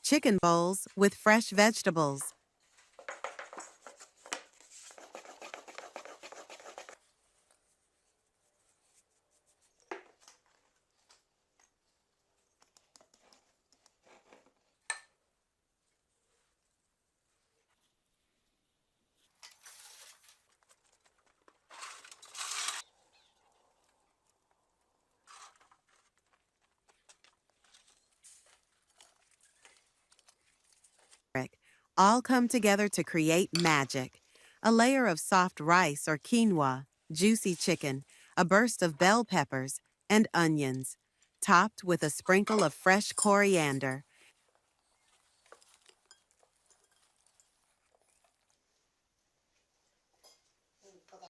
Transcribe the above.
chicken bowls with fresh vegetables. All come together to create magic. A layer of soft rice or quinoa, juicy chicken, a burst of bell peppers, and onions, topped with a sprinkle of fresh coriander.